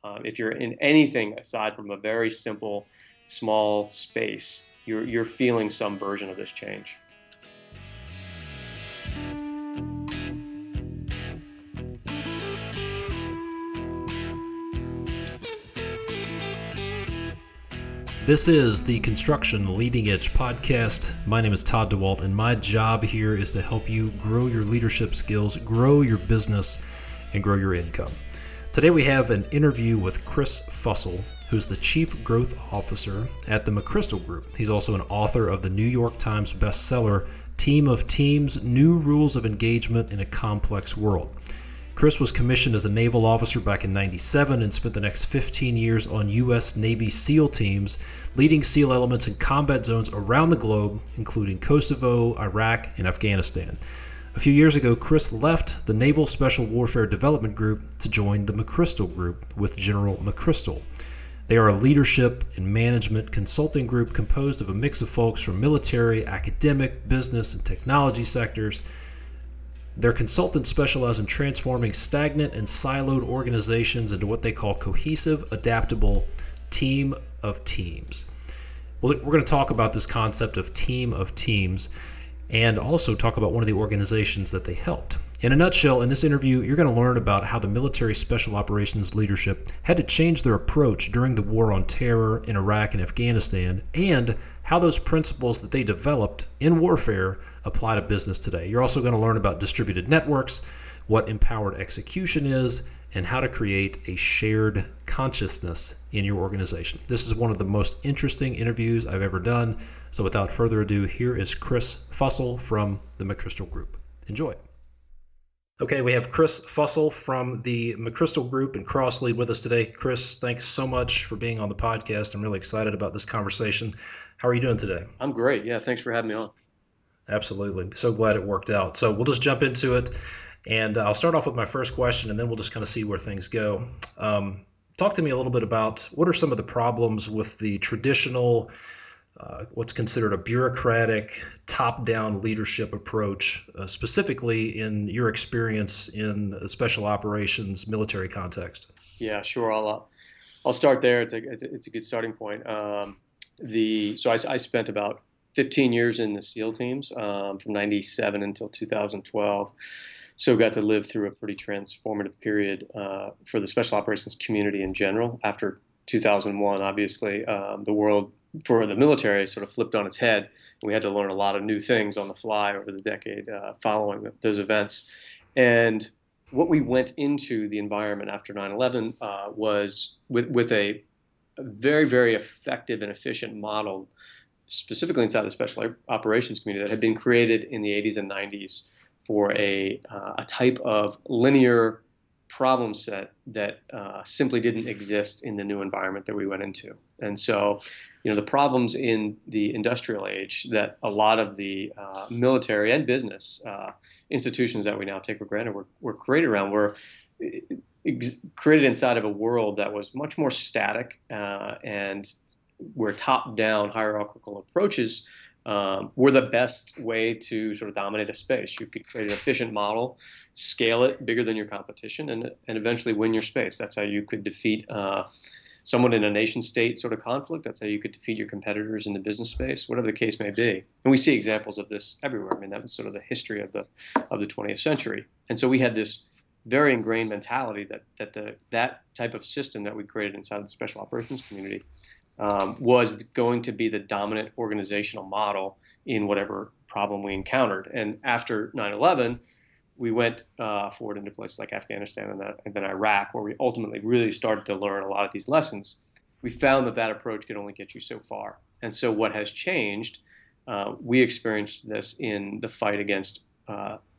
If you're in anything aside from a very simple, small space, you're feeling some version of this change. This is the Construction Leading Edge podcast. My name is Todd DeWalt, and my job here is to help you grow your leadership skills, grow your business, and grow your income. Today we have an interview with Chris Fussell, who's the Chief Growth Officer at the McChrystal Group. He's also an author of the New York Times bestseller, Team of Teams: New Rules of Engagement in a Complex World. Chris was commissioned as a naval officer back in '97 and spent the next 15 years on U.S. Navy SEAL teams, leading SEAL elements in combat zones around the globe, including Kosovo, Iraq, and Afghanistan. A few years ago, Chris left the Naval Special Warfare Development Group to join the McChrystal Group with General McChrystal. They are a leadership and management consulting group composed of a mix of folks from military, academic, business, and technology sectors. Their consultants specialize in transforming stagnant and siloed organizations into what they call cohesive, adaptable team of teams. Well, we're going to talk about this concept of team of teams and also talk about one of the organizations that they helped. In a nutshell, in this interview, you're going to learn about how the military special operations leadership had to change their approach during the war on terror in Iraq and Afghanistan, and how those principles that they developed in warfare apply to business today. You're also going to learn about distributed networks, what empowered execution is, and how to create a shared consciousness in your organization. This is one of the most interesting interviews I've ever done. So without further ado, here is Chris Fussell from the McChrystal Group. Enjoy. Okay, we have Chris Fussell from the McChrystal Group and Crosslead with us today. Chris, thanks so much for being on the podcast. I'm really excited about this conversation. How are you doing today? I'm great. Yeah, thanks for having me on. Absolutely. So glad it worked out. So we'll just jump into it. And I'll start off with my first question, and then we'll just kind of see where things go. Talk to me a little bit about what are some of the problems with the traditional, what's considered a bureaucratic, top-down leadership approach, specifically in your experience in a special operations military context? Yeah, sure. I'll start there. It's a good starting point. So I spent about 15 years in the SEAL teams from '97 until 2012. So got to live through a pretty transformative period for the special operations community in general. After 2001, obviously, the world for the military sort of flipped on its head, and we had to learn a lot of new things on the fly over the decade following those events. And what we went into the environment after 9/11 was with a very, very effective and efficient model, specifically inside the special operations community, that had been created in the 80s and 90s for a type of linear problem set that simply didn't exist in the new environment that we went into. And so, the problems in the industrial age that a lot of the military and business institutions that we now take for granted were created around were created inside of a world that was much more static and where top-down hierarchical approaches were the best way to sort of dominate a space. You could create an efficient model, scale it bigger than your competition, and eventually win your space. That's how you could defeat someone in a nation-state sort of conflict. That's how you could defeat your competitors in the business space, whatever the case may be. And we see examples of this everywhere. I mean, that was sort of the history of the 20th century. And so we had this very ingrained mentality that type of system that we created inside the special operations community was going to be the dominant organizational model in whatever problem we encountered. And after 9/11, we went forward into places like Afghanistan and then Iraq, where we ultimately really started to learn a lot of these lessons. We found that approach could only get you so far. And so what has changed, we experienced this in the fight against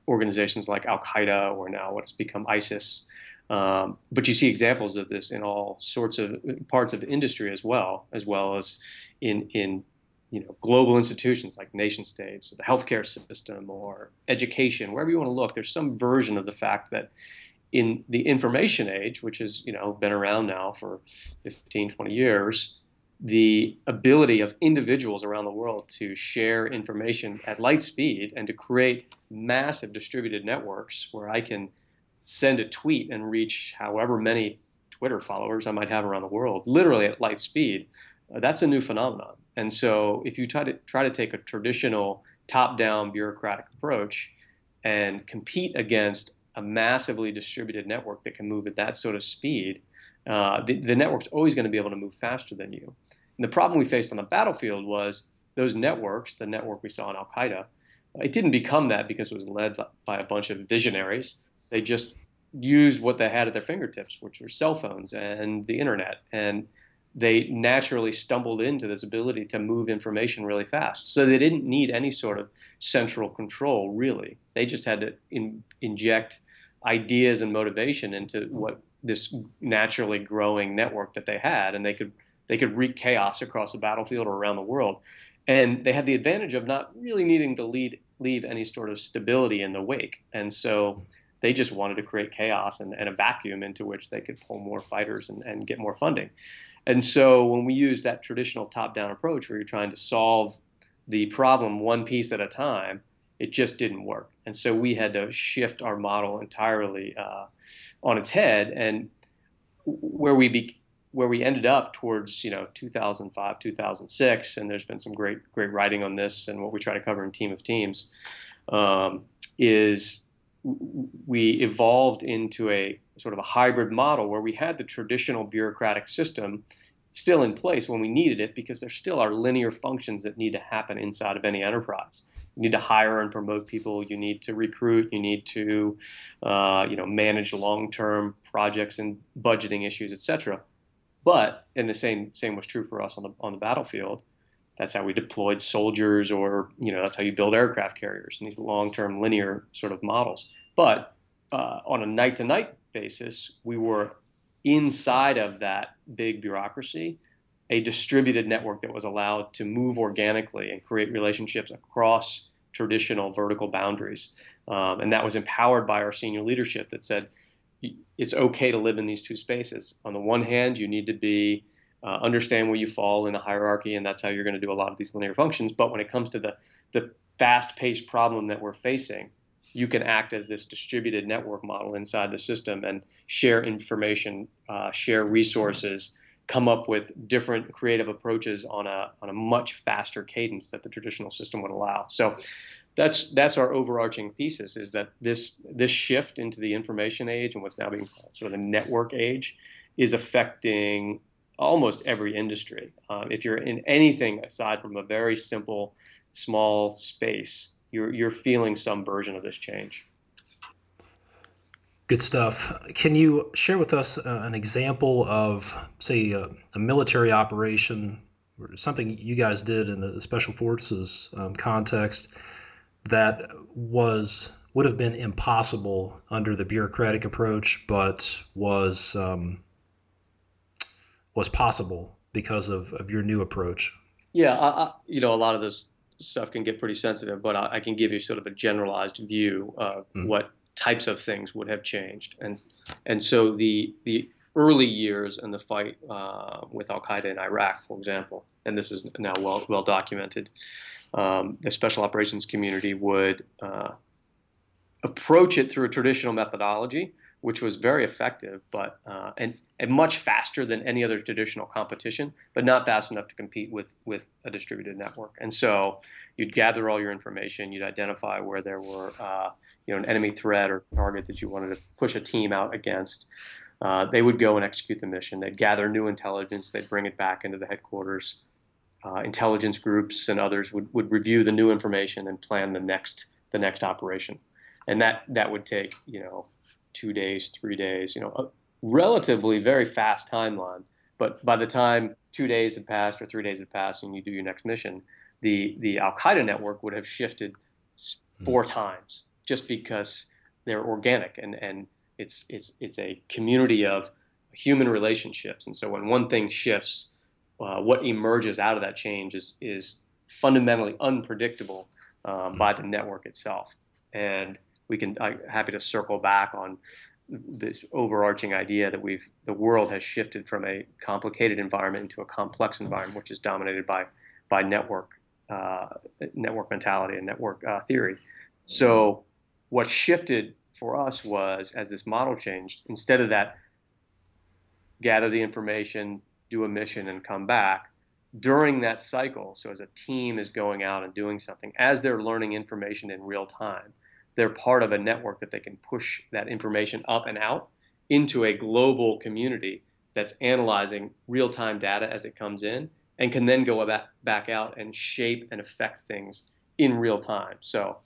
organizations like Al-Qaeda, or now what's become ISIS. But you see examples of this in all sorts of parts of industry as well as in global institutions like nation states, the healthcare system, or education. Wherever you want to look, there's some version of the fact that in the information age, which has been around now for 15, 20 years, the ability of individuals around the world to share information at light speed and to create massive distributed networks where I can send a tweet and reach however many Twitter followers I might have around the world, literally at light speed. That's a new phenomenon. And so if you try to take a traditional top-down bureaucratic approach and compete against a massively distributed network that can move at that sort of speed, the network's always going to be able to move faster than you. And the problem we faced on the battlefield was those networks, the network we saw in Al-Qaeda, it didn't become that because it was led by a bunch of visionaries. They just used what they had at their fingertips, which were cell phones and the internet. And they naturally stumbled into this ability to move information really fast. So they didn't need any sort of central control, really. They just had to inject ideas and motivation into what this naturally growing network that they had, and they could wreak chaos across the battlefield or around the world. And they had the advantage of not really needing to leave any sort of stability in the wake. And so they just wanted to create chaos and a vacuum into which they could pull more fighters and get more funding. And so when we use that traditional top-down approach where you're trying to solve the problem one piece at a time, it just didn't work. And so we had to shift our model entirely on its head. And where we ended up towards 2005, 2006, and there's been some great writing on this and what we try to cover in Team of Teams, is we evolved into a sort of a hybrid model where we had the traditional bureaucratic system still in place when we needed it, because there still are linear functions that need to happen inside of any enterprise. You need to hire and promote people. You need to recruit. You need to manage long-term projects and budgeting issues, et cetera. But, and the same was true for us on the battlefield. That's how we deployed soldiers, or that's how you build aircraft carriers and these long-term linear sort of models. But on a night-to-night basis, we were inside of that big bureaucracy, a distributed network that was allowed to move organically and create relationships across traditional vertical boundaries. And that was empowered by our senior leadership that said, it's okay to live in these two spaces. On the one hand, you need to be understand where you fall in a hierarchy, and that's how you're going to do a lot of these linear functions. But when it comes to the fast-paced problem that we're facing, you can act as this distributed network model inside the system and share information, share resources, come up with different creative approaches on a much faster cadence that the traditional system would allow. So that's our overarching thesis, is that this shift into the information age and what's now being called sort of the network age is affecting almost every industry. If you're in anything aside from a very simple, small space, you're feeling some version of this change. Good stuff. Can you share with us an example of, say, a military operation or something you guys did in the Special Forces context that would have been impossible under the bureaucratic approach, but was possible because of your new approach? Yeah, a lot of this stuff can get pretty sensitive, but I can give you sort of a generalized view of what types of things would have changed. And so the early years in the fight with Al-Qaeda in Iraq, for example, and this is now well documented, the special operations community would approach it through a traditional methodology, which was very effective, but and much faster than any other traditional competition, but not fast enough to compete with a distributed network. And so you'd gather all your information, you'd identify where there were an enemy threat or target that you wanted to push a team out against. They would go and execute the mission. They'd gather new intelligence. They'd bring it back into the headquarters. Intelligence groups and others would review the new information and plan the next operation. And that would take 2 days, 3 days, a relatively very fast timeline. But by the time 2 days had passed or 3 days had passed and you do your next mission, the Al-Qaeda network would have shifted 4 times, just because they're organic and it's a community of human relationships. And so when one thing shifts, what emerges out of that change is fundamentally unpredictable by the network itself. And I'm happy to circle back on this overarching idea that the world has shifted from a complicated environment into a complex environment, which is dominated by network mentality and network theory. So what shifted for us was, as this model changed, instead of that gather the information, do a mission, and come back. During that cycle, so as a team is going out and doing something, as they're learning information in real time, they're part of a network that they can push that information up and out into a global community that's analyzing real-time data as it comes in and can then go back out and shape and affect things in real time. So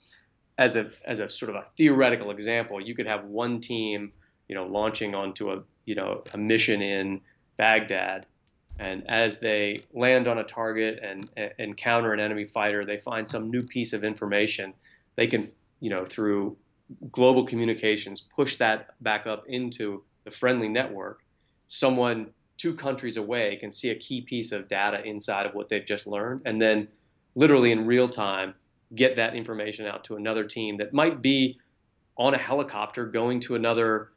as a sort of a theoretical example, you could have one team, launching onto a mission in Baghdad, and as they land on a target and encounter an enemy fighter, they find some new piece of information. They can, through global communications, push that back up into the friendly network. Someone 2 countries away can see a key piece of data inside of what they've just learned, and then literally in real time get that information out to another team that might be on a helicopter going to another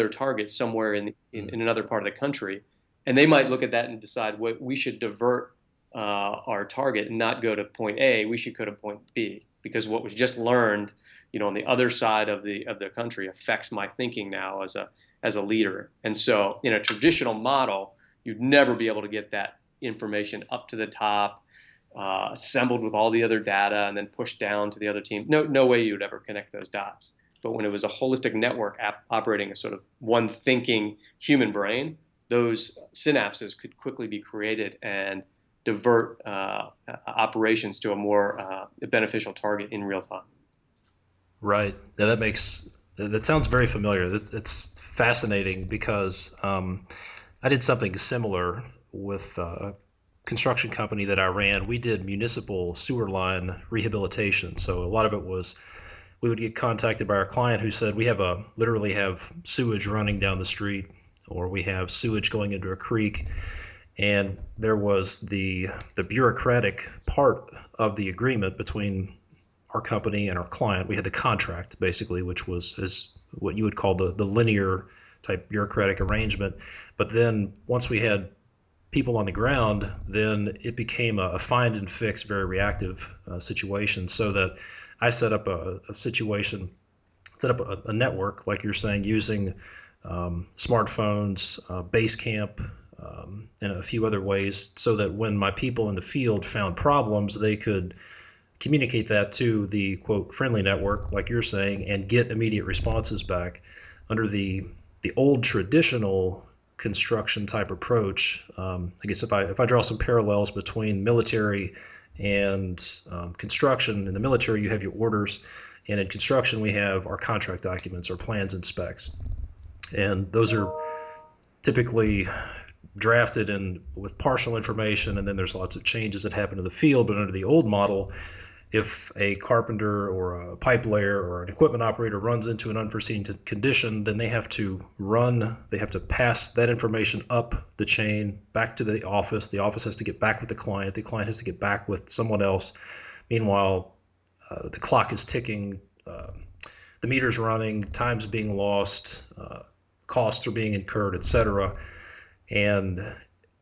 target somewhere in another part of the country. And they might look at that and decide, we should divert our target and not go to point A. We should go to point B, because what was just learned, on the other side of the country affects my thinking now as a leader. And so in a traditional model, you'd never be able to get that information up to the top, assembled with all the other data, and then pushed down to the other team. No way you would ever connect those dots. But when it was a holistic network operating a sort of one thinking human brain, those synapses could quickly be created and divert operations to a more beneficial target in real time. Right. Yeah, that sounds very familiar. It's fascinating because I did something similar with a construction company that I ran. We did municipal sewer line rehabilitation. So a lot of it was we would get contacted by our client who said, we literally have sewage running down the street, or we have sewage going into a creek. And there was the bureaucratic part of the agreement between our company and our client. We had the contract, basically, which is what you would call the linear type bureaucratic arrangement. But then once we had people on the ground, then it became a find and fix, very reactive situation. So that I set up a network, like you're saying, using smartphones, Basecamp, and a few other ways, so that when my people in the field found problems, they could communicate that to the quote friendly network, like you're saying, and get immediate responses back. Under the old traditional construction type approach, I guess if I draw some parallels between military and construction, in the military you have your orders, and in construction we have our contract documents, our plans and specs, and those are typically drafted in with partial information, and then there's lots of changes that happen to the field. But under the old model, if a carpenter or a pipe layer or an equipment operator runs into an unforeseen condition, then they have to pass that information up the chain back to the office. The office has to get back with the client has to get back with someone else. Meanwhile, the clock is ticking, the meter's running, time's being lost, costs are being incurred, etc. And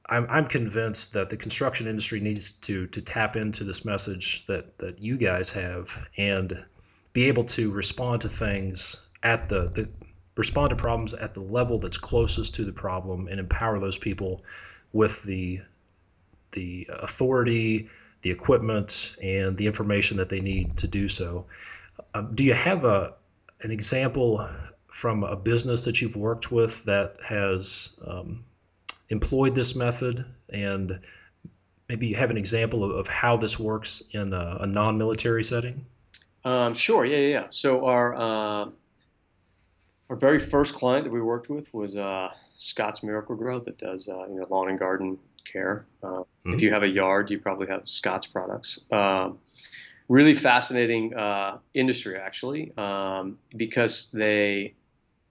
I'm convinced that the construction industry needs to tap into this message that you guys have and be able to respond to things respond to problems at the level that's closest to the problem, and empower those people with the authority, the equipment, and the information that they need to do so. Do you have an example from a business that you've worked with that has employed this method, and maybe you have an example of how this works in a non-military setting? Sure. Yeah. So our very first client that we worked with was Scott's Miracle-Gro that does lawn and garden care. If you have a yard, you probably have Scott's products. Really fascinating industry, actually, because they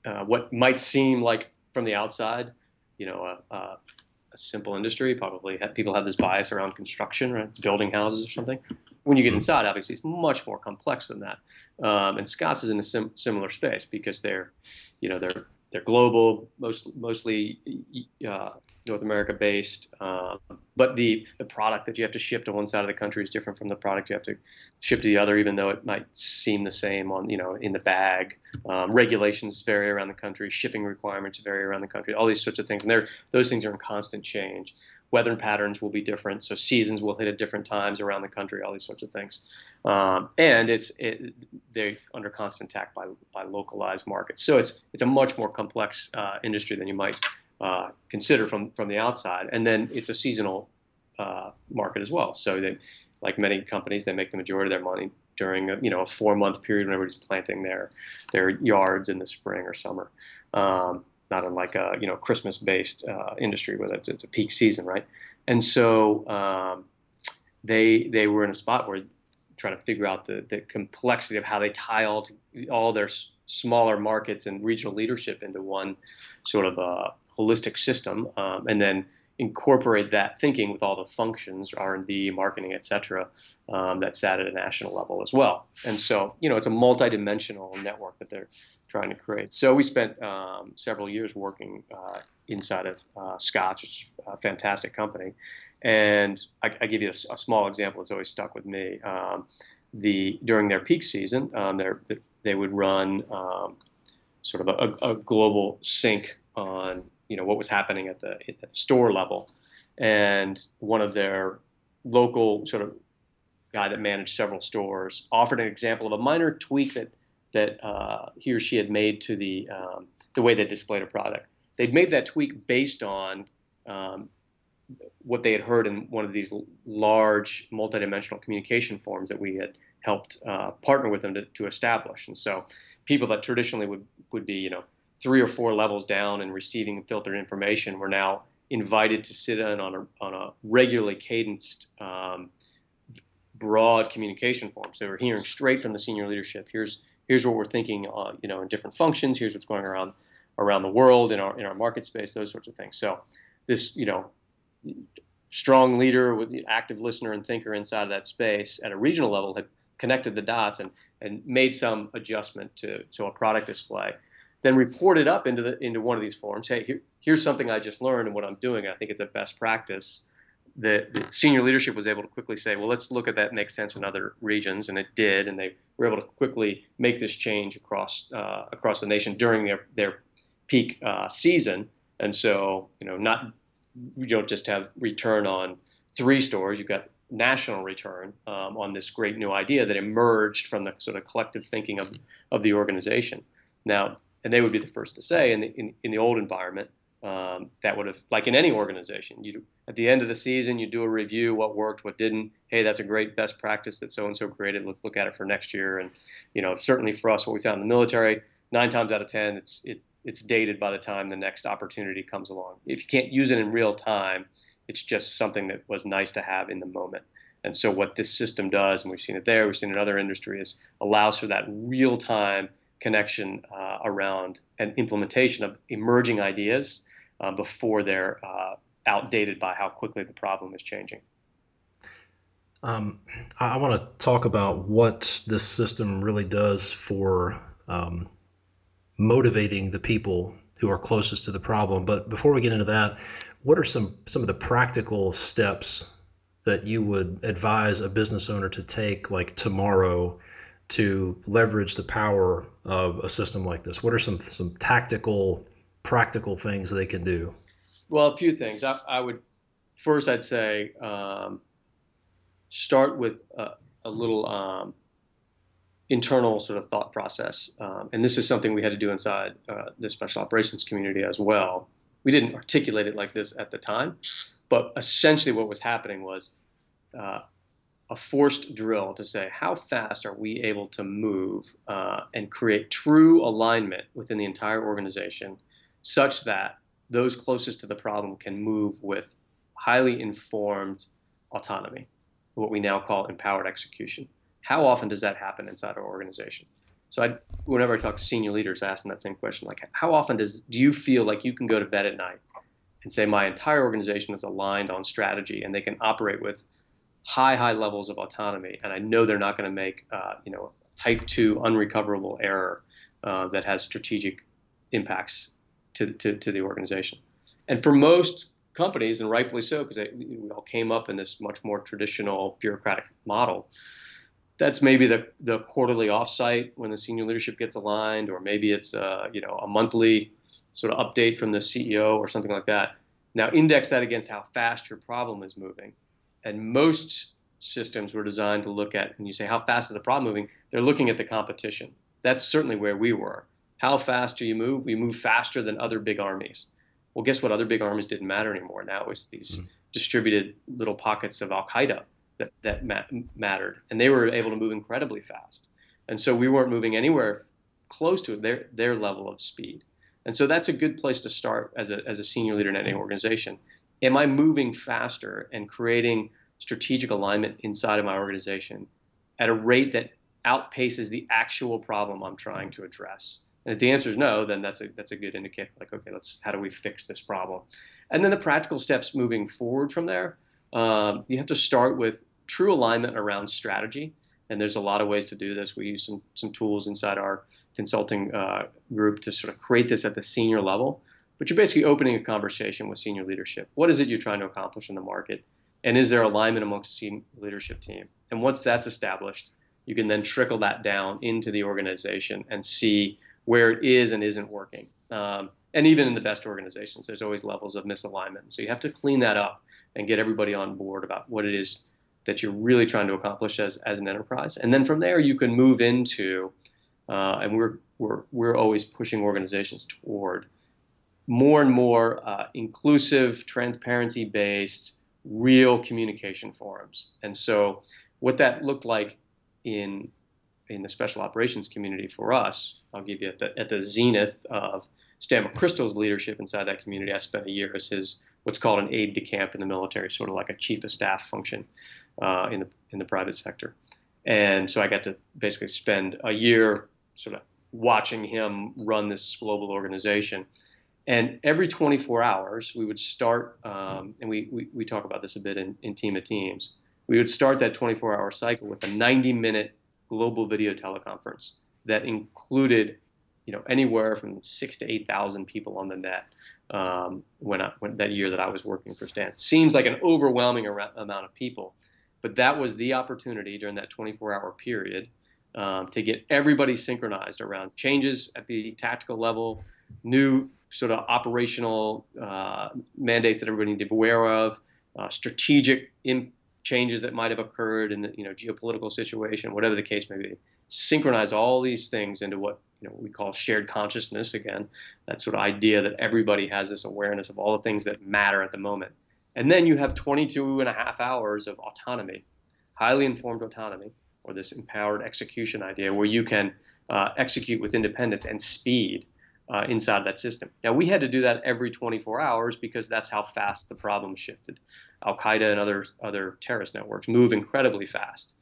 what might seem like from the outside, a simple industry. Probably people have this bias around construction, right? It's building houses or something. When you get inside, obviously, it's much more complex than that. And Scott's is in a similar space because they're global, mostly North America based, but the product that you have to ship to one side of the country is different from the product you have to ship to the other, even though it might seem the same on, in the bag. Regulations vary around the country, shipping requirements vary around the country, all these sorts of things, and those things are in constant change. Weather patterns will be different, so seasons will hit at different times around the country, all these sorts of things. And they're under constant attack by localized markets. So it's a much more complex industry than you might consider from the outside. And then it's a seasonal market as well. So they, like many companies, they make the majority of their money during a 4-month period when everybody's planting their yards in the spring or summer. Not unlike a Christmas-based industry where it's a peak season, right? And so they were in a spot where trying to figure out the complexity of how they tie all their smaller markets and regional leadership into one sort of a holistic system, and then incorporate that thinking with all the functions, R&D, marketing, et cetera, that sat at a national level as well. And so, it's a multidimensional network that they're trying to create. So we spent several years working inside of Scotch, which is a fantastic company. And I give you a small example that's always stuck with me. During their peak season, they would run sort of a global sync on what was happening at the store level, and one of their local sort of guy that managed several stores offered an example of a minor tweak that he or she had made to the way they displayed a product. They'd made that tweak based on what they had heard in one of these large multidimensional communication forums that we had helped partner with them to establish. And so people that traditionally would be 3 or 4 levels down and receiving filtered information were now invited to sit in on a regularly cadenced broad communication forum. So they were hearing straight from the senior leadership. Here's what we're thinking on in different functions. Here's what's going around the world in our market space. Those sorts of things. So this strong leader with the active listener and thinker inside of that space at a regional level had connected the dots and made some adjustment to a product display. Then reported up into one of these forums. Hey, here's something I just learned and what I'm doing. I think it's a best practice. The senior leadership was able to quickly say, well, let's look at that, make sense in other regions, and it did. And they were able to quickly make this change across the nation during their peak season. And so, you don't just have return on 3 stores. You've got national return on this great new idea that emerged from the sort of collective thinking of the organization. Now. And they would be the first to say in the old environment, that would have, like in any organization, at the end of the season, you do a review, what worked, what didn't. Hey, that's a great best practice that so-and-so created. Let's look at it for next year. And, certainly for us, what we found in the military, 9 times out of 10, it's dated by the time the next opportunity comes along. If you can't use it in real time, it's just something that was nice to have in the moment. And so what this system does, and we've seen it there, we've seen it in other industries, allows for that real-time connection around an implementation of emerging ideas before they're outdated by how quickly the problem is changing. I want to talk about what this system really does for motivating the people who are closest to the problem. But before we get into that, what are some of the practical steps that you would advise a business owner to take, like tomorrow, to leverage the power of a system like this? What are some tactical, practical things they can do? Well, a few things. I'd say start with a little internal sort of thought process. And this is something we had to do inside the special operations community as well. We didn't articulate it like this at the time, but essentially what was happening was a forced drill to say, how fast are we able to move and create true alignment within the entire organization such that those closest to the problem can move with highly informed autonomy, what we now call empowered execution. How often does that happen inside our organization? So whenever I talk to senior leaders, I ask them that same question, like, how often do you feel like you can go to bed at night and say my entire organization is aligned on strategy and they can operate with high levels of autonomy, and I know they're not going to make type 2 unrecoverable error that has strategic impacts to the organization. And for most companies, and rightfully so, because we all came up in this much more traditional bureaucratic model. That's maybe the quarterly offsite when the senior leadership gets aligned, or maybe it's a monthly sort of update from the CEO or something like that. Now index that against how fast your problem is moving. And most systems were designed to look at, and you say, how fast is the problem moving? They're looking at the competition. That's certainly where we were. How fast do you move? We move faster than other big armies. Well, guess what? Other big armies didn't matter anymore. Now it was these distributed little pockets of Al-Qaeda that mattered. And they were able to move incredibly fast. And so we weren't moving anywhere close to their level of speed. And so that's a good place to start as a senior leader in any organization. Am I moving faster and creating strategic alignment inside of my organization at a rate that outpaces the actual problem I'm trying to address? And if the answer is no, then that's a good indicator. Like, okay, how do we fix this problem? And then the practical steps moving forward from there, you have to start with true alignment around strategy. And there's a lot of ways to do this. We use some tools inside our consulting group to sort of create this at the senior level. But you're basically opening a conversation with senior leadership. What is it you're trying to accomplish in the market? And is there alignment amongst the senior leadership team? And once that's established, you can then trickle that down into the organization and see where it is and isn't working. And even in the best organizations, there's always levels of misalignment. So you have to clean that up and get everybody on board about what it is that you're really trying to accomplish as an enterprise. And then from there, you can move into, and we're always pushing organizations toward more and more inclusive, transparency-based, real communication forums. And so what that looked like in the special operations community for us, I'll give you at the zenith of Stan McChrystal's leadership inside that community. I spent a year as his what's called an aide de camp in the military, sort of like a chief of staff function in the private sector. And so I got to basically spend a year sort of watching him run this global organization. And every 24 hours, we would start, and we talk about this a bit in Team of Teams, we would start that 24-hour cycle with a 90-minute global video teleconference that included, anywhere from 6,000 to 8,000 people on the net when that year that I was working for Stan. Seems like an overwhelming amount of people, but that was the opportunity during that 24-hour period to get everybody synchronized around changes at the tactical level, new sort of operational mandates that everybody needed to be aware of, strategic changes that might have occurred in the geopolitical situation, whatever the case may be. Synchronize all these things into what we call shared consciousness. Again, that sort of idea that everybody has this awareness of all the things that matter at the moment. And then you have 22 and a half hours of autonomy, highly informed autonomy, or this empowered execution idea where you can execute with independence and speed inside that system. Now, we had to do that every 24 hours because that's how fast the problem shifted. Al-Qaeda and other terrorist networks move incredibly fast.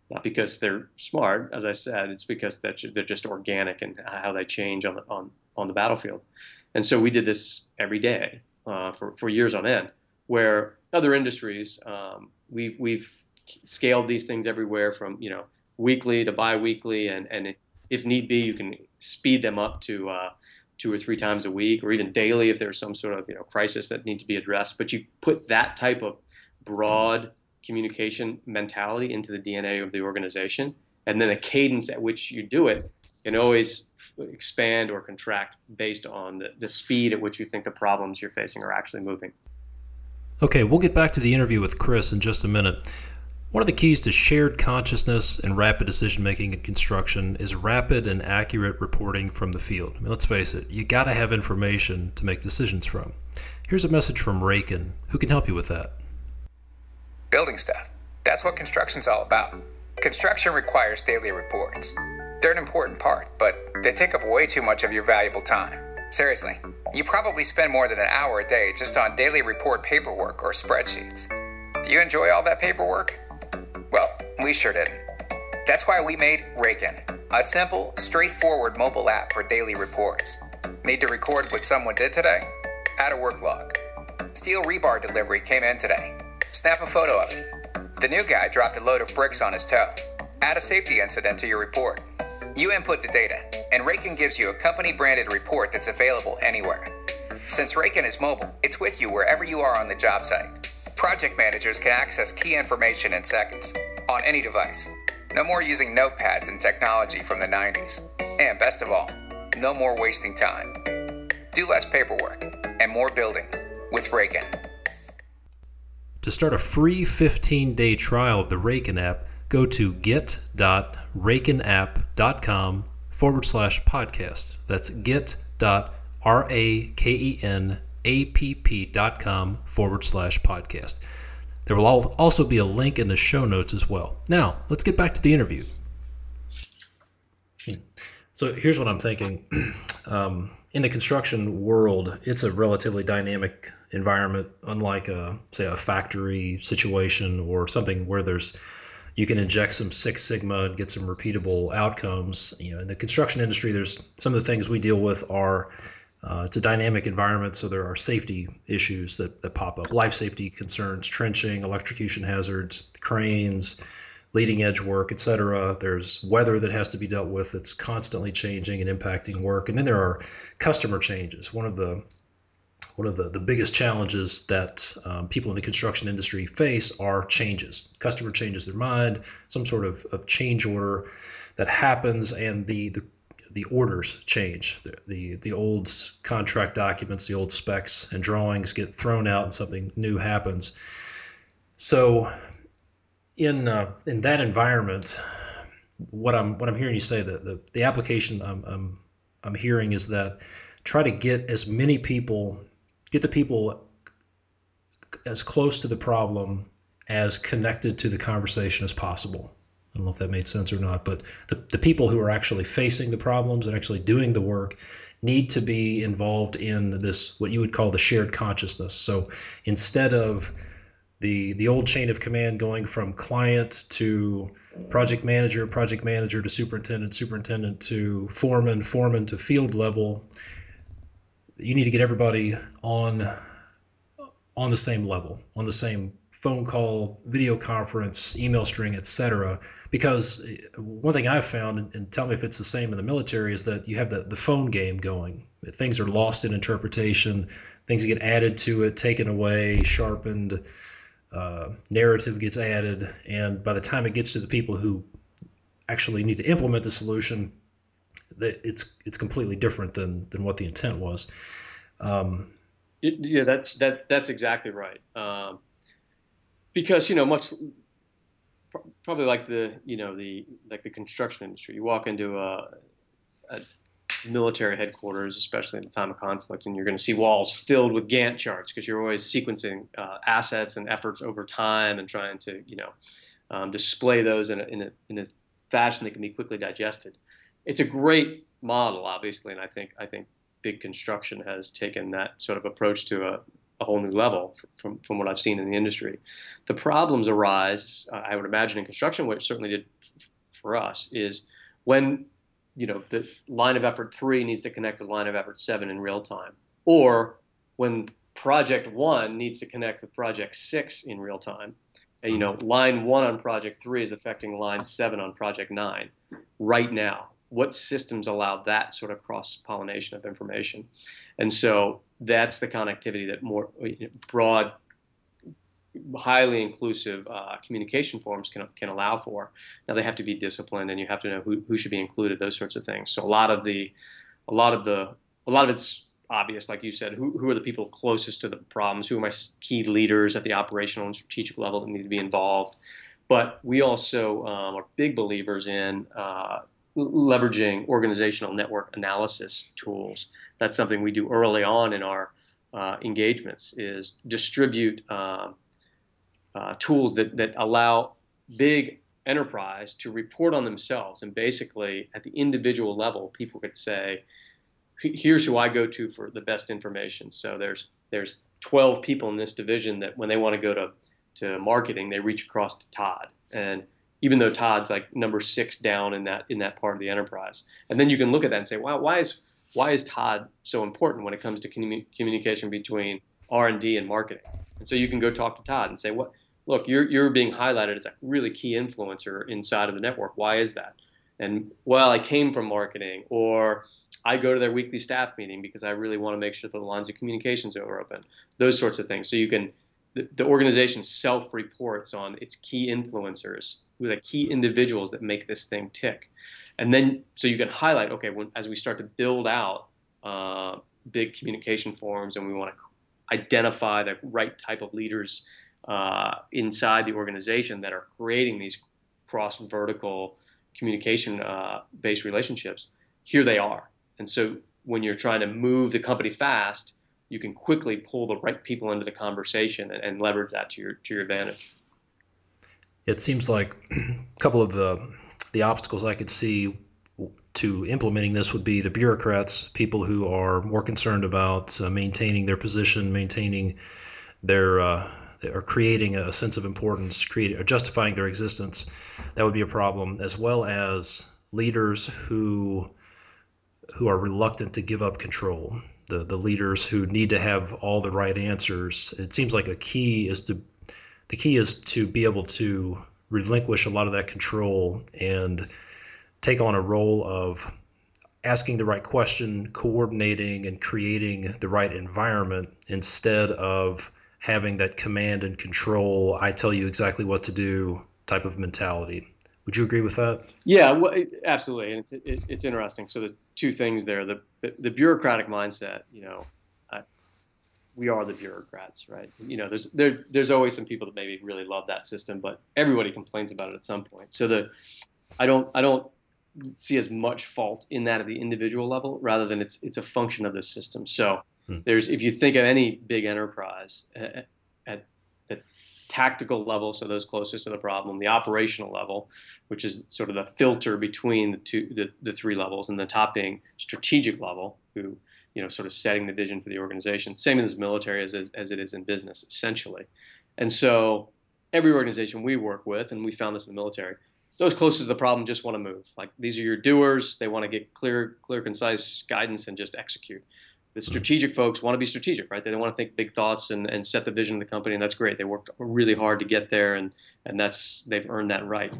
Not because they're smart, as I said, it's because they're just organic in how they change on the battlefield. And so we did this every day for years on end, where other industries, we've scaled these things everywhere from weekly to bi-weekly, and if need be, you can speed them up to 2 or 3 times a week, or even daily if there's some sort of crisis that needs to be addressed. But you put that type of broad communication mentality into the DNA of the organization, and then a cadence at which you do it can always expand or contract based on the speed at which you think the problems you're facing are actually moving. Okay, we'll get back to the interview with Chris in just a minute. One of the keys to shared consciousness and rapid decision-making in construction is rapid and accurate reporting from the field. I mean, let's face it, you got to have information to make decisions from. Here's a message from Raken, who can help you with that. Building stuff. That's what construction's all about. Construction requires daily reports. They're an important part, but they take up way too much of your valuable time. Seriously, you probably spend more than an hour a day just on daily report paperwork or spreadsheets. Do you enjoy all that paperwork? Well, we sure didn't. That's why we made Raken, a simple, straightforward mobile app for daily reports. Need to record what someone did today? Add a work log. Steel rebar delivery came in today. Snap a photo of it. The new guy dropped a load of bricks on his toe. Add a safety incident to your report. You input the data, and Raken gives you a company-branded report that's available anywhere. Since Raycon is mobile, it's with you wherever you are on the job site. Project managers can access key information in seconds on any device. No more using notepads and technology from the 90s. And best of all, no more wasting time. Do less paperwork and more building with Raycon. To start a free 15-day trial of the Raycon app, go to get.rakenapp.com/podcast. That's get.rakenapp.com/podcast. There will also be a link in the show notes as well. Now, let's get back to the interview. So here's what I'm thinking. In the construction world, it's a relatively dynamic environment, unlike say a factory situation or something where you can inject some Six Sigma and get some repeatable outcomes. In the construction industry, there's some of the things we deal with are it's a dynamic environment, so there are safety issues that pop up, life safety concerns, trenching, electrocution hazards, cranes, leading edge work, etc. There's weather that has to be dealt with that's constantly changing and impacting work. And then there are customer changes. One of the biggest challenges that people in the construction industry face are changes. Customer changes their mind, some sort of change order that happens, and the orders change. The old contract documents, the old specs and drawings get thrown out and something new happens. So in that environment, what I'm hearing you say, that the application I'm hearing is that try to get the people as close to the problem as connected to the conversation as possible. I don't know if that made sense or not, but the people who are actually facing the problems and actually doing the work need to be involved in this, what you would call the shared consciousness. So instead of the old chain of command going from client to project manager to superintendent to foreman to field level, you need to get everybody on the same level, on the same phone call, video conference, email string, etc. Because one thing I've found, and tell me if it's the same in the military, is that you have the phone game going. Things are lost in interpretation, things get added to it, taken away, sharpened, narrative gets added, and by the time it gets to the people who actually need to implement the solution, that it's completely different than what the intent was. Yeah, that's exactly right. Because much probably like the construction industry, you walk into a military headquarters, especially in the time of conflict, and you're going to see walls filled with Gantt charts because you're always sequencing assets and efforts over time and trying to display those in a fashion that can be quickly digested. It's a great model, obviously, and I think big construction has taken that sort of approach to a whole new level from what I've seen in the industry. The problems arise, I would imagine, in construction, which certainly did for us, is when the line of effort 3 needs to connect with line of effort 7 in real time, or when project 1 needs to connect with project 6 in real time. And, line 1 on project 3 is affecting line 7 on project 9 right now. What systems allow that sort of cross-pollination of information? And so that's the connectivity that more broad, highly inclusive communication forms can allow for. Now they have to be disciplined, and you have to know who should be included, those sorts of things. So a lot of it's obvious, like you said. Who are the people closest to the problems? Who are my key leaders at the operational and strategic level that need to be involved? But we also are big believers in leveraging organizational network analysis tools. That's something we do early on in our engagements, is distribute tools that allow big enterprise to report on themselves. And basically, at the individual level, people could say, here's who I go to for the best information. So there's 12 people in this division that when they want to go to marketing, they reach across to Todd. And even though Todd's like number 6 down in that part of the enterprise. And then you can look at that and say, wow, why is Todd so important when it comes to communication between R&D and marketing? And so you can go talk to Todd and say, look, you're being highlighted as a really key influencer inside of the network. Why is that? And, well, I came from marketing, or I go to their weekly staff meeting because I really want to make sure that the lines of communications are open, those sorts of things. So the organization self-reports on its key influencers, who are the key individuals that make this thing tick. And then, so you can highlight, okay, as we start to build out big communication forums and we want to identify the right type of leaders inside the organization that are creating these cross-vertical communication-based relationships, here they are. And so when you're trying to move the company fast, you can quickly pull the right people into the conversation and leverage that to your advantage. It seems like a couple of the obstacles I could see to implementing this would be the bureaucrats, people who are more concerned about maintaining their position, maintaining their or creating a sense of importance, or justifying their existence. That would be a problem, as well as leaders who are reluctant to give up control. The leaders who need to have all the right answers. It seems like the key is to be able to relinquish a lot of that control and take on a role of asking the right question, coordinating and creating the right environment, instead of having that command and control, I tell you exactly what to do type of mentality. Would you agree with that? Yeah, well, absolutely. And it's interesting. So the two things there, the bureaucratic mindset, we are the bureaucrats, right? There's always some people that maybe really love that system, but everybody complains about it at some point. So I don't see as much fault in that at the individual level, rather than it's a function of the system. So if you think of any big enterprise at the tactical level, so those closest to the problem, the operational level, which is sort of the filter between the three levels, and the top being strategic level, who sort of setting the vision for the organization. Same in the military as it is in business, essentially. And so every organization we work with, and we found this in the military, those closest to the problem just want to move. Like, these are your doers. They want to get clear, concise guidance and just execute. The strategic folks want to be strategic, right? They don't want to think big thoughts and set the vision of the company, and that's great. They worked really hard to get there, and they've earned that right.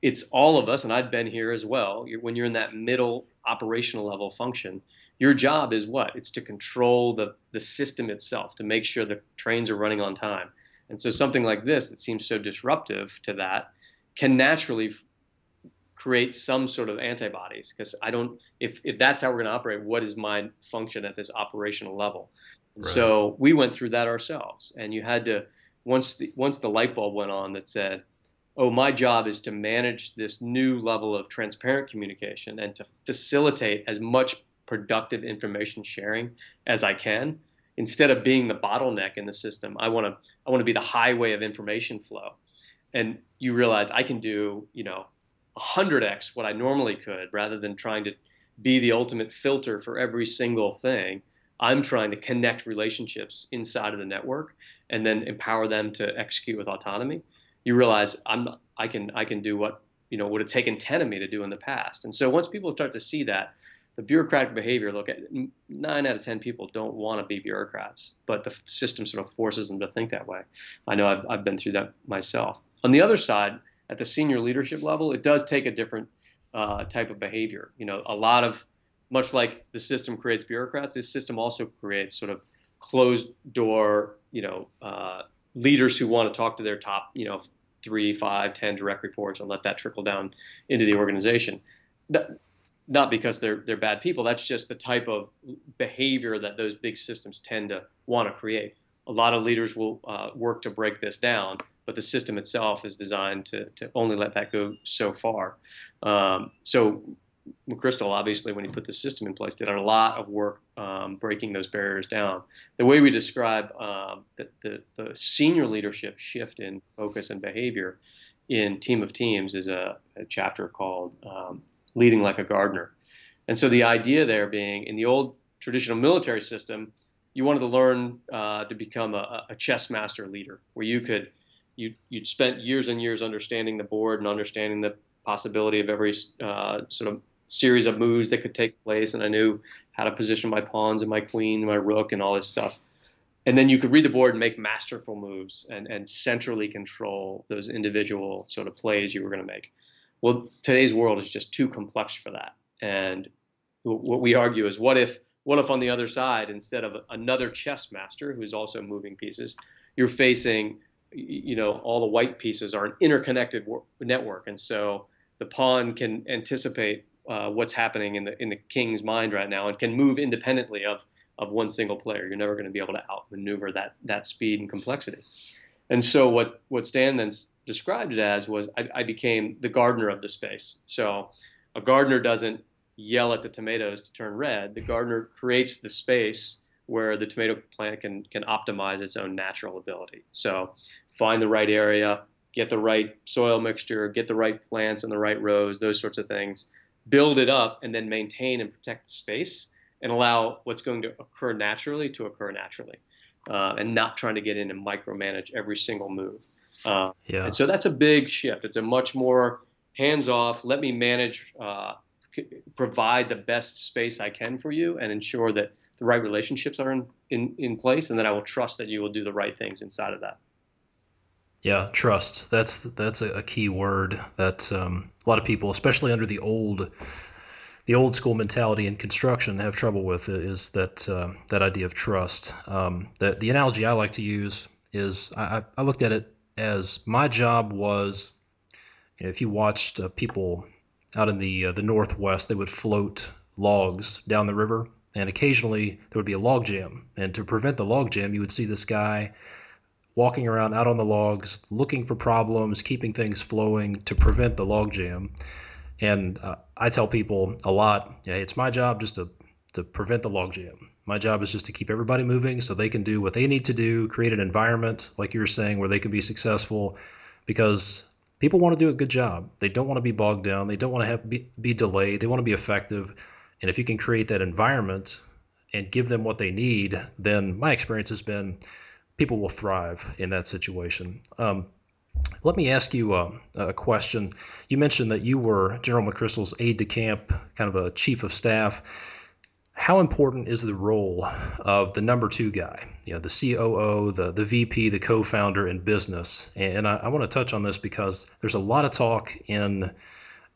It's all of us, and I've been here as well. When you're in that middle operational level function, your job is what? It's to control the system itself, to make sure the trains are running on time. And so something like this that seems so disruptive to that can naturally create some sort of antibodies, because if that's how we're going to operate, what is my function at this operational level? And Right. So we went through that ourselves, and you had to, once the light bulb went on that said, oh, my job is to manage this new level of transparent communication and to facilitate as much productive information sharing as I can. Instead of being the bottleneck in the system, I want to be the highway of information flow. And you realize I can do 100x what I normally could, rather than trying to be the ultimate filter for every single thing. I'm trying to connect relationships inside of the network and then empower them to execute with autonomy. You realize I can do what would have taken 10 of me to do in the past. And so once people start to see that, the bureaucratic behavior, look, at 9 out of 10 people don't want to be bureaucrats, but the system sort of forces them to think that way. I know I've been through that myself. On the other side, at the senior leadership level, it does take a different type of behavior. A lot of, much like the system creates bureaucrats, this system also creates sort of closed door, leaders who want to talk to their top, 3, 5, 10 direct reports and let that trickle down into the organization. Not because they're bad people. That's just the type of behavior that those big systems tend to want to create. A lot of leaders will work to break this down, but the system itself is designed to only let that go so far. So McChrystal, obviously, when he put the system in place, did a lot of work breaking those barriers down. The way we describe the senior leadership shift in focus and behavior in Team of Teams is a chapter called Leading Like a Gardener. And so the idea there being, in the old traditional military system, you wanted to learn to become a chess master leader, where you'd spent years and years understanding the board and understanding the possibility of every sort of series of moves that could take place, and I knew how to position my pawns and my queen and my rook and all this stuff. And then you could read the board and make masterful moves and centrally control those individual sort of plays you were going to make. Well, today's world is just too complex for that. And what we argue is, what if on the other side, instead of another chess master who's also moving pieces, you're facing, all the white pieces are an interconnected network, and so the pawn can anticipate what's happening in the king's mind right now and can move independently of one single player. You're never going to be able to outmaneuver that speed and complexity. And so what Stan then described it as was, I became the gardener of the space. So a gardener doesn't yell at the tomatoes to turn red. The gardener creates the space where the tomato plant can optimize its own natural ability. So find the right area, get the right soil mixture, get the right plants in the right rows, those sorts of things, build it up, and then maintain and protect the space and allow what's going to occur naturally, and not trying to get in and micromanage every single move. And so that's a big shift. It's a much more hands-off, let me manage, provide the best space I can for you and ensure that the right relationships are in place, and that I will trust that you will do the right things inside of that. Yeah, trust. That's a key word that a lot of people, especially under the old school mentality in construction, have trouble with, is that idea of trust. The analogy I like to use is I looked at it as my job was, if you watched people out in the Northwest, they would float logs down the river, and occasionally there would be a log jam. And to prevent the log jam, you would see this guy walking around out on the logs, looking for problems, keeping things flowing to prevent the log jam. And I tell people a lot, it's my job just to prevent the log jam. My job is just to keep everybody moving so they can do what they need to do, create an environment, like you were saying, where they can be successful, because people want to do a good job. They don't want to be bogged down. They don't want to be delayed. They want to be effective. And if you can create that environment and give them what they need, then my experience has been people will thrive in that situation. Let me ask you a question. You mentioned that you were General McChrystal's aide-de-camp, kind of a chief of staff. How important is the role of the number two guy, the COO, the VP, the co-founder in business? And I want to touch on this because there's a lot of talk in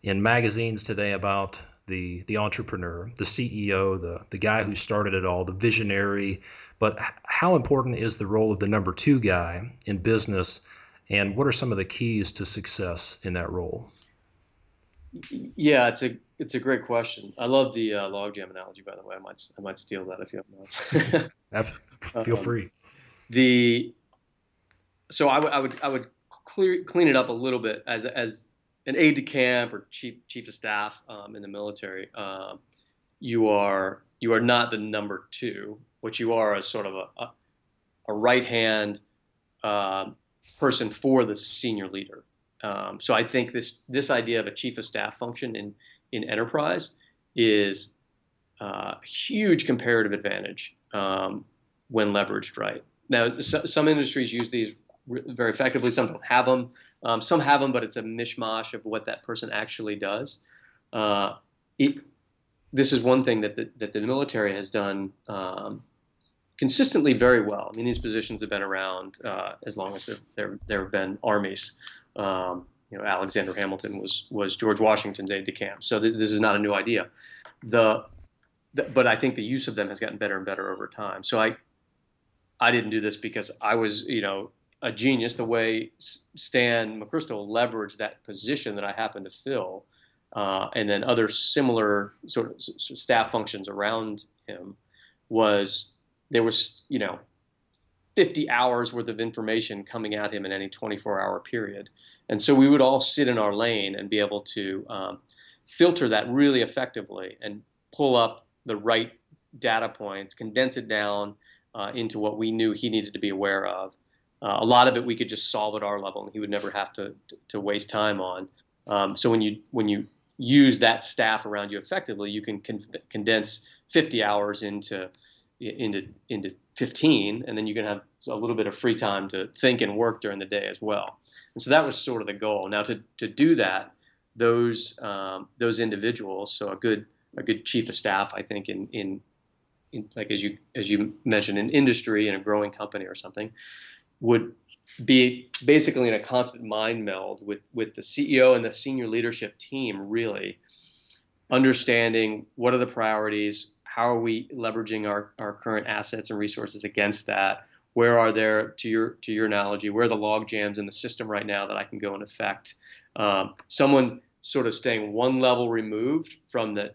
magazines today about the entrepreneur, the CEO, the guy who started it all, the visionary. But how important is the role of the number two guy in business, and what are some of the keys to success in that role? Yeah, it's a great question. I love the logjam analogy, by the way. I might steal that if you don't know. Feel free. So I would clean it up a little bit as an aide de camp or chief of staff in the military. You are not the number two. What you are is sort of a right hand person for the senior leader. So I think this idea of a chief of staff function in enterprise is a huge comparative advantage when leveraged right. Now, some industries use these very effectively. Some don't have them. Some have them, but it's a mishmash of what that person actually does. This is one thing that the military has done consistently very well. I mean, these positions have been around as long as there have been armies. Alexander Hamilton was George Washington's aide-de-camp. So this is not a new idea. But I think the use of them has gotten better and better over time. So I didn't do this because I was, a genius. The way Stan McChrystal leveraged that position that I happened to fill, and then other similar sort of staff functions around him, there was 50 hours worth of information coming at him in any 24-hour period. And so we would all sit in our lane and be able to filter that really effectively and pull up the right data points, condense it down into what we knew he needed to be aware of. A lot of it we could just solve at our level, and he would never have to waste time on. So when you use that staff around you effectively, you can condense 50 hours into 15, and then you can have a little bit of free time to think and work during the day as well. And so that was sort of the goal. Now to do that, those individuals, so a good chief of staff, I think in like as you mentioned, in industry in a growing company or something, would be basically in a constant mind meld with the CEO and the senior leadership team, really understanding what are the priorities, how are we leveraging our current assets and resources against that, where are there, to your analogy, where are the log jams in the system right now that I can go and affect. Someone sort of staying one level removed from the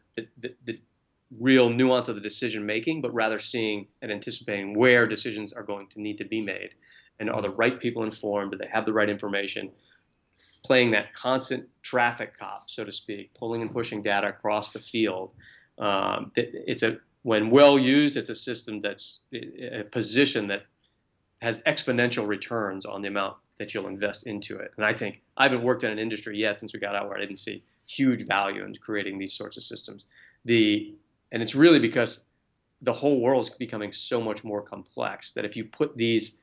real nuance of the decision making, but rather seeing and anticipating where decisions are going to need to be made. And are the right people informed? Do they have the right information? Playing that constant traffic cop, so to speak, pulling and pushing data across the field. When well used, it's a system that's a position that has exponential returns on the amount that you'll invest into it. And I think I haven't worked in an industry yet since we got out where I didn't see huge value in creating these sorts of systems. And it's really because the whole world is becoming so much more complex that if you put these,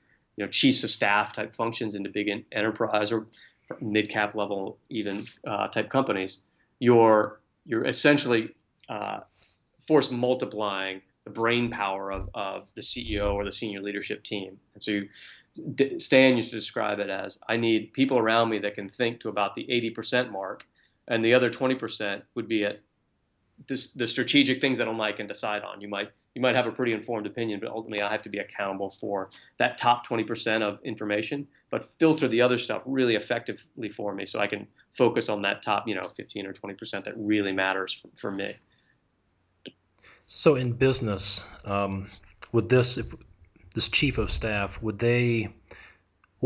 chiefs of staff type functions into big enterprise or mid-cap level even type companies, you're essentially force multiplying the brain power of the CEO or the senior leadership team. And so Stan used to describe it as, I need people around me that can think to about the 80% mark, and the other 20% would be at the strategic things that I can decide on. You might have a pretty informed opinion, but ultimately I have to be accountable for that top 20% of information, but filter the other stuff really effectively for me so I can focus on that top 15 or 20% that really matters for me. So in business, with this chief of staff, what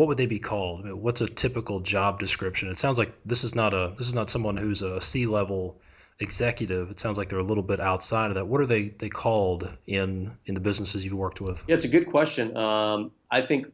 would they be called? What's a typical job description? It sounds like this is not someone who's a C-level executive. It sounds like they're a little bit outside of that. What are they called in the businesses you've worked with? Yeah, it's a good question. I think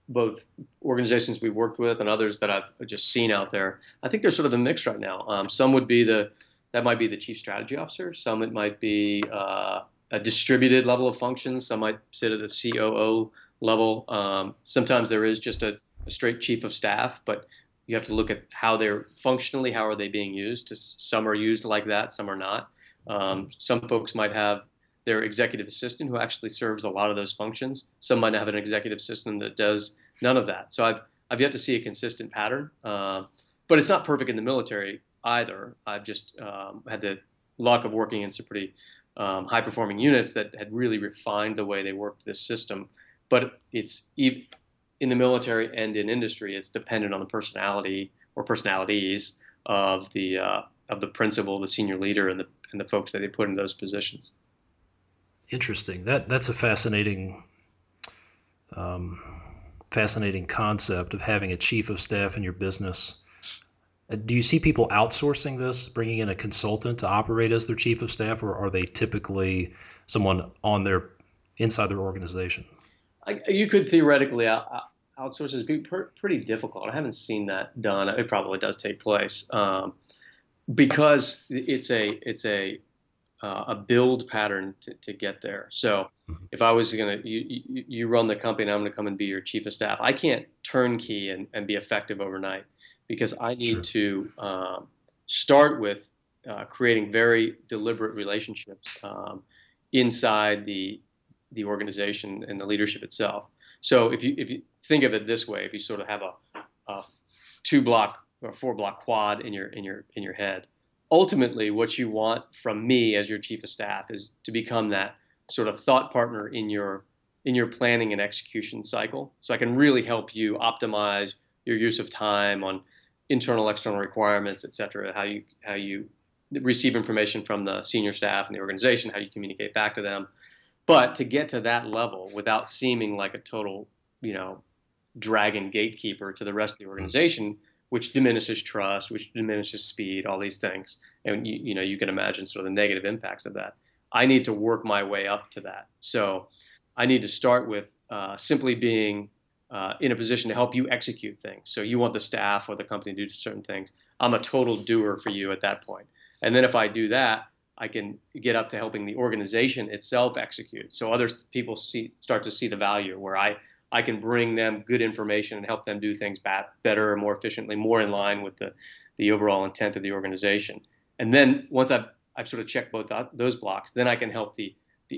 both organizations we've worked with and others that I've just seen out there, I think there's sort of a mix right now. Some would be that might be the chief strategy officer. Some it might be a distributed level of functions. Some might sit at the COO level. Sometimes there is just a straight chief of staff, but you have to look at how they're functionally, how are they being used. Some are used like that, some are not. Some folks might have their executive assistant who actually serves a lot of those functions. Some might have an executive assistant that does none of that. So I've yet to see a consistent pattern, but it's not perfect in the military either. I've just had the luck of working in some pretty high-performing units that had really refined the way they worked this system. But it's in the military and in industry, it's dependent on the personality or personalities of the principal, the senior leader, and the folks that they put in those positions. Interesting. That's a fascinating concept of having a chief of staff in your business. Do you see people outsourcing this, bringing in a consultant to operate as their chief of staff, or are they typically someone inside their organization? You could theoretically outsource it. It'd be pretty difficult. I haven't seen that done. It probably does take place because it's a build pattern to get there. So if I was you run the company and I'm going to come and be your chief of staff, I can't turnkey and be effective overnight because I need to start with creating very deliberate relationships inside the organization and the leadership itself. So if you think of it this way, if you sort of have a 2-block or 4-block quad in your head, ultimately what you want from me as your chief of staff is to become that sort of thought partner in your planning and execution cycle. So I can really help you optimize your use of time on internal, external requirements, et cetera, how you receive information from the senior staff and the organization, how you communicate back to them. But to get to that level without seeming like a total, dragon gatekeeper to the rest of the organization, which diminishes trust, which diminishes speed, all these things. And, you can imagine sort of the negative impacts of that. I need to work my way up to that. So I need to start with simply being in a position to help you execute things. So you want the staff or the company to do certain things. I'm a total doer for you at that point. And then if I do that, I can get up to helping the organization itself execute. So other people start to see the value where I can bring them good information and help them do things better, more efficiently, more in line with the overall intent of the organization. And then once I've sort of checked both those blocks, then I can help the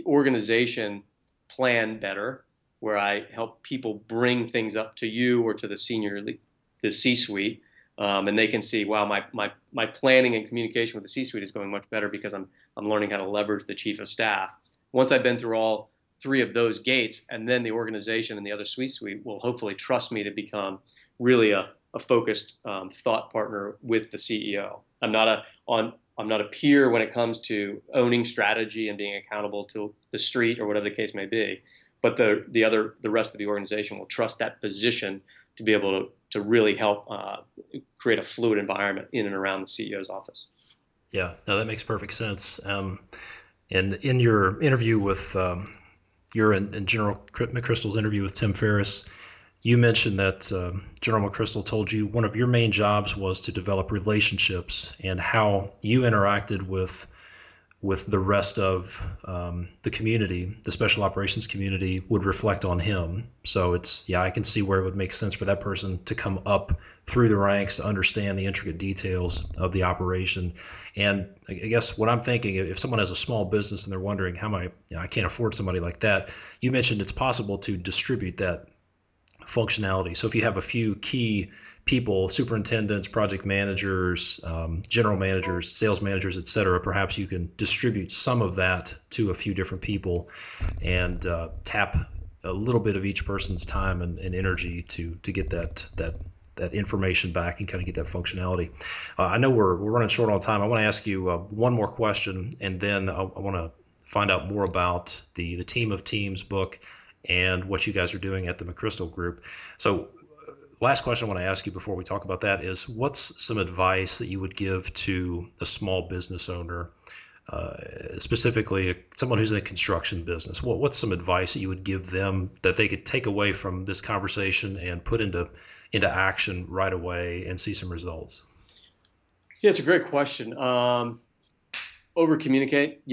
organization plan better where I help people bring things up to you or to the the C-suite, and they can see, wow, my planning and communication with the C-suite is going much better because I'm learning how to leverage the chief of staff. Once I've been through all three of those gates, and then the organization and the other C-suite will hopefully trust me to become really a focused thought partner with the CEO. I'm not a peer when it comes to owning strategy and being accountable to the street or whatever the case may be. But the rest of the organization will trust that position to be able to really help create a fluid environment in and around the CEO's office. Yeah, no, that makes perfect sense. And in your interview with in General McChrystal's interview with Tim Ferriss, you mentioned that General McChrystal told you one of your main jobs was to develop relationships, and how you interacted with the rest of the community, the special operations community, would reflect on him. So I can see where it would make sense for that person to come up through the ranks to understand the intricate details of the operation. And I guess what I'm thinking, if someone has a small business and they're wondering how I can't afford somebody like that, you mentioned it's possible to distribute that functionality. So if you have a few key people, superintendents, project managers, general managers, sales managers, et cetera, perhaps you can distribute some of that to a few different people and tap a little bit of each person's time and energy to get that information back and kind of get that functionality. I know we're running short on time. I want to ask you one more question, and then I want to find out more about the Team of Teams book and what you guys are doing at the McChrystal Group. So last question I want to ask you before we talk about that is, what's some advice that you would give to a small business owner, specifically someone who's in a construction business? What's some advice that you would give them that they could take away from this conversation and put into action right away and see some results? Yeah, it's a great question. Over communicate,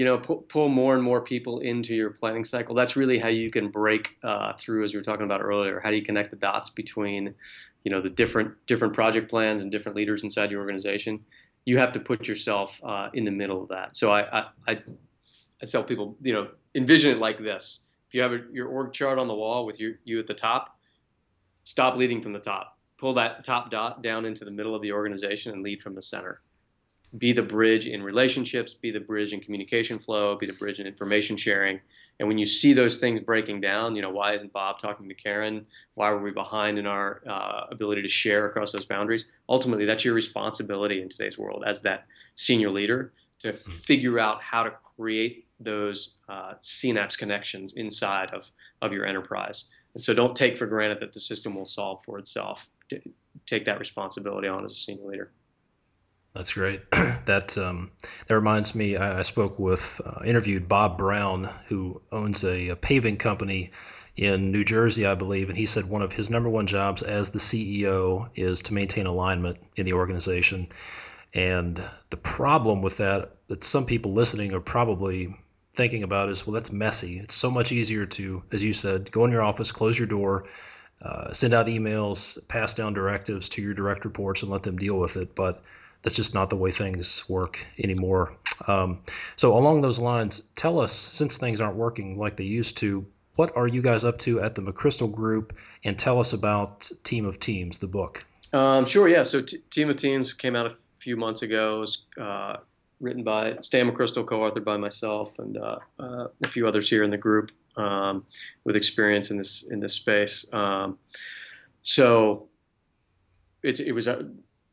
pull more and more people into your planning cycle. That's really how you can break through, as we were talking about earlier. How do you connect the dots between, the different project plans and different leaders inside your organization? You have to put yourself in the middle of that. So I tell people, envision it like this. If you have your org chart on the wall with you at the top, stop leading from the top. Pull that top dot down into the middle of the organization and lead from the center. Be the bridge in relationships, be the bridge in communication flow, be the bridge in information sharing. And when you see those things breaking down, why isn't Bob talking to Karen? Why were we behind in our ability to share across those boundaries? Ultimately, that's your responsibility in today's world as that senior leader to figure out how to create those synapse connections inside of your enterprise. And so don't take for granted that the system will solve for itself. Take that responsibility on as a senior leader. That's great. That reminds me, I interviewed Bob Brown, who owns a paving company in New Jersey, I believe, and he said one of his number one jobs as the CEO is to maintain alignment in the organization. And the problem with that some people listening are probably thinking about is, well, that's messy. It's so much easier to, as you said, go in your office, close your door, send out emails, pass down directives to your direct reports and let them deal with it. But that's just not the way things work anymore. So along those lines, tell us, since things aren't working like they used to, what are you guys up to at the McChrystal Group? And tell us about Team of Teams, the book. Sure, yeah. So Team of Teams came out a few months ago. It was written by Stan McChrystal, co-authored by myself and a few others here in the group with experience in this space. So it was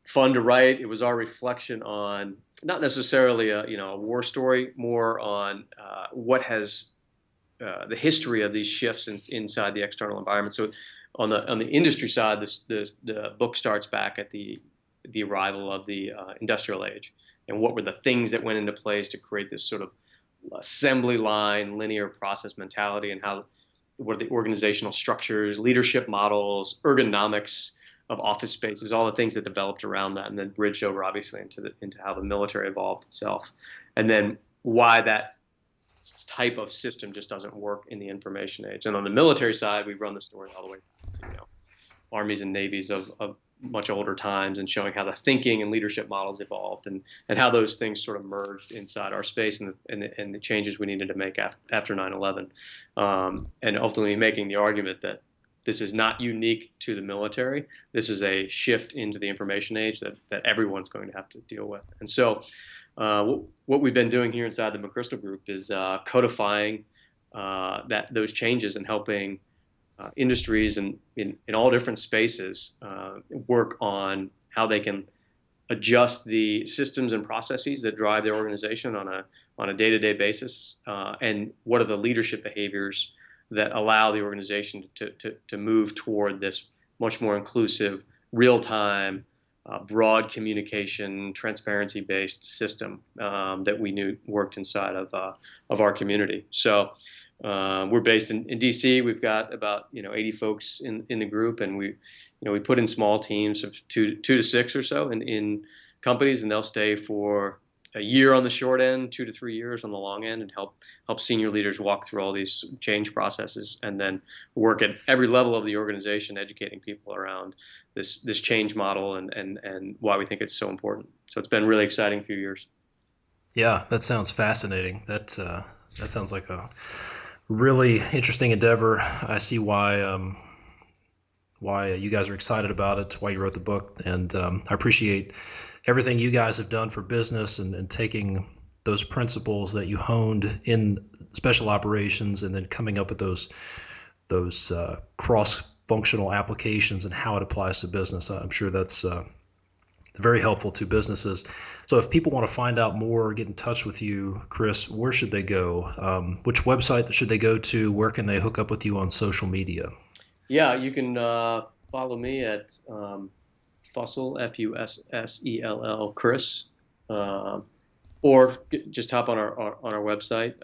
fun to write. It was our reflection on not necessarily a war story, more on what has the history of these shifts inside the external environment. So on the industry side, the book starts back at the arrival of the industrial age, and what were the things that went into place to create this sort of assembly line, linear process mentality, and what are the organizational structures, leadership models, ergonomics of office spaces, all the things that developed around that, and then bridged over obviously into how the military evolved itself, and then why that type of system just doesn't work in the information age. And on the military side, we run the story all the way back to armies and navies of much older times, and showing how the thinking and leadership models evolved, and how those things sort of merged inside our space, and the changes we needed to make after 9/11, and ultimately making the argument that this is not unique to the military. This is a shift into the information age that everyone's going to have to deal with. And so what we've been doing here inside the McChrystal Group is codifying those changes and helping industries in all different spaces work on how they can adjust the systems and processes that drive their organization on a day-to-day basis, and what are the leadership behaviors that allow the organization to move toward this much more inclusive, real-time, broad communication, transparency-based system that we knew worked inside of our community. So we're based in DC. We've got about 80 folks in the group, and we put in small teams of two to six or so in companies, and they'll stay for a year on the short end, 2 to 3 years on the long end, and help senior leaders walk through all these change processes, and then work at every level of the organization, educating people around this change model and why we think it's so important. So it's been a really exciting few years. Yeah, that sounds fascinating. That sounds like a really interesting endeavor. I see why you guys are excited about it, why you wrote the book, and I appreciate everything you guys have done for business and taking those principles that you honed in special operations and then coming up with those cross-functional applications and how it applies to business. I'm sure that's very helpful to businesses. So if people want to find out more or get in touch with you, Chris, where should they go? Which website should they go to? Where can they hook up with you on social media? Yeah, you can follow me at Fussell, Fussell, Chris, or just hop on our website.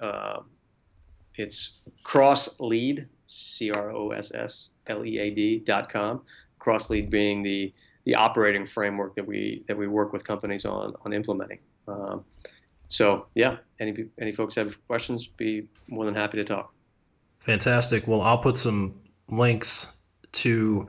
It's CrossLead, CrossLead.com. CrossLead being the operating framework that we work with companies on implementing. So yeah, any folks have questions, be more than happy to talk. Fantastic. Well, I'll put some links to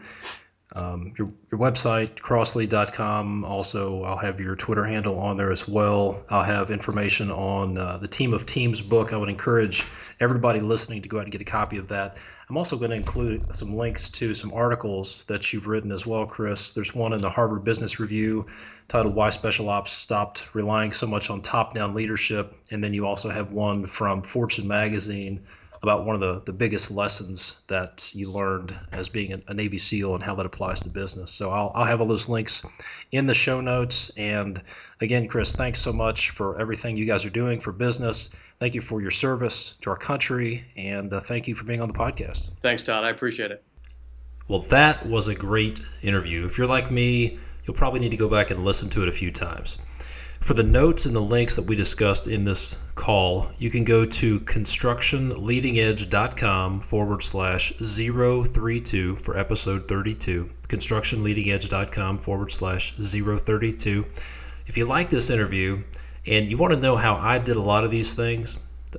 your website, crosslead.com. Also, I'll have your Twitter handle on there as well. I'll have information on the Team of Teams book. I would encourage everybody listening to go out and get a copy of that. I'm also going to include some links to some articles that you've written as well, Chris. There's one in the Harvard Business Review titled Why Special Ops Stopped Relying So Much on Top-Down Leadership. And then you also have one from Fortune Magazine about one of the biggest lessons that you learned as being a Navy SEAL and how that applies to business. So I'll have all those links in the show notes. And again, Chris, thanks so much for everything you guys are doing for business. Thank you for your service to our country, and thank you for being on the podcast. Thanks, Todd. I appreciate it. Well, that was a great interview. If you're like me, you'll probably need to go back and listen to it a few times. For the notes and the links that we discussed in this call, you can go to constructionleadingedge.com/032 for episode 32, constructionleadingedge.com/032. If you like this interview and you want to know how I did a lot of these things,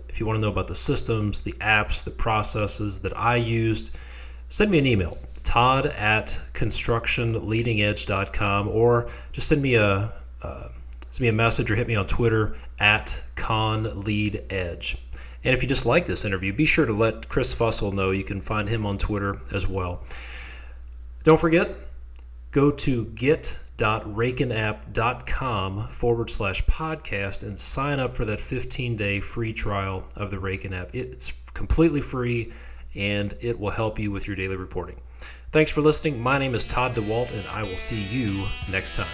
if you want to know about the systems, the apps, the processes that I used, send me an email, todd@constructionleadingedge.com, or just send me a message or hit me on Twitter @conleadedge. And if you just like this interview, be sure to let Chris Fussell know. You can find him on Twitter as well. Don't forget, go to get.rakenapp.com/podcast and sign up for that 15-day free trial of the Raken app. It's completely free, and it will help you with your daily reporting. Thanks for listening. My name is Todd DeWalt, and I will see you next time.